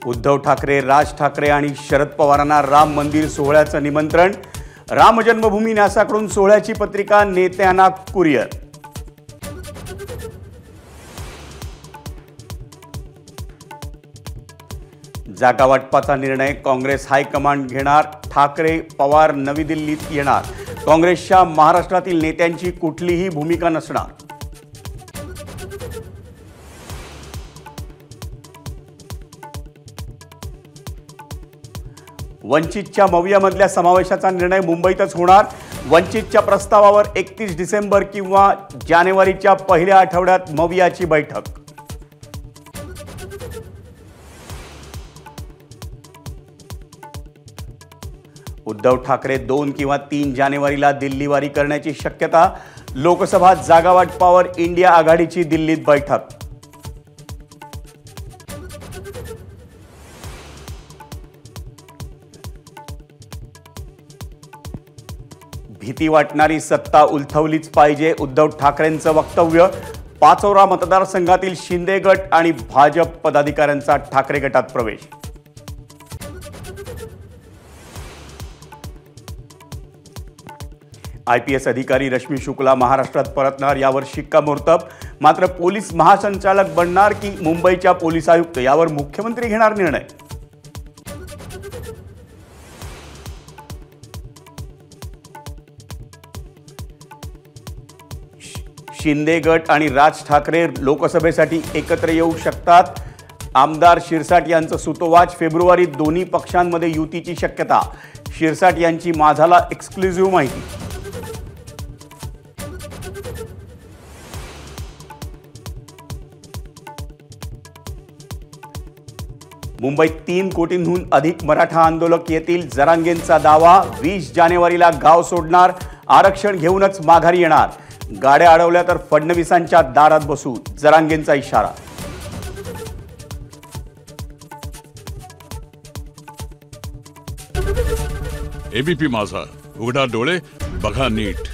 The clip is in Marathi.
उद्धव ठाकरे, राज ठाकरे आणि शरद पवारांना राम मंदिर सोहळ्याचं निमंत्रण। राम जन्मभूमी न्यासाकडून सोहळ्याची पत्रिका नेत्यांना कुरिअर। जागा वाटपाचा निर्णय काँग्रेस हायकमांड घेणार। ठाकरे, पवार नवी दिल्लीत येणार। काँग्रेसच्या महाराष्ट्रातील नेत्यांची कुठलीही भूमिका नसणार। वंचितच्या मवियामधल्या समावेशाचा निर्णय मुंबईतच होणार। वंचितच्या प्रस्तावावर 31 डिसेंबर किंवा जानेवारीच्या पहिल्या आठवड्यात मवियाची बैठक। उद्धव ठाकरे 2 किंवा 3 जानेवारीला दिल्लीवारी करण्याची शक्यता। लोकसभा जागा वाटपावर इंडिया आघाडीची दिल्लीत बैठक। भीती वाटणारी सत्ता उलथवलीच पाहिजे, उद्धव ठाकरेंचं वक्तव्य। पाचोरा मतदारसंघातील शिंदे गट आणि भाजप पदाधिकाऱ्यांचा ठाकरे गटात प्रवेश। IPS अधिकारी रश्मी शुक्ला महाराष्ट्रात परतणार, यावर शिक्कामोर्तब। मात्र पोलीस महासंचालक बनणार की मुंबईच्या पोलीस आयुक्त, यावर मुख्यमंत्री घेणार निर्णय। शिंदे गट आणि राज ठाकरे लोकसभेसाठी एकत्र येऊ शकतात। आमदार शिरसाट यांचं सूतोवाच। फेब्रुवारीत दोन्ही पक्षांमध्ये युतीची शक्यता। शिरसाट यांची माझाला एक्सक्लुझिव्ह माहिती। मुंबईत 3 कोटींहून अधिक मराठा आंदोलक येतील, जरांगेंचा दावा। 20 जानेवारीला गाव सोडणार, आरक्षण घेऊनच माघारी येणार। गाड्या अडवल्या तर फडणवीसांच्या दारात बसू, जरांगेंचा इशारा। ABP माझा, उघडा डोळे बघा नीट।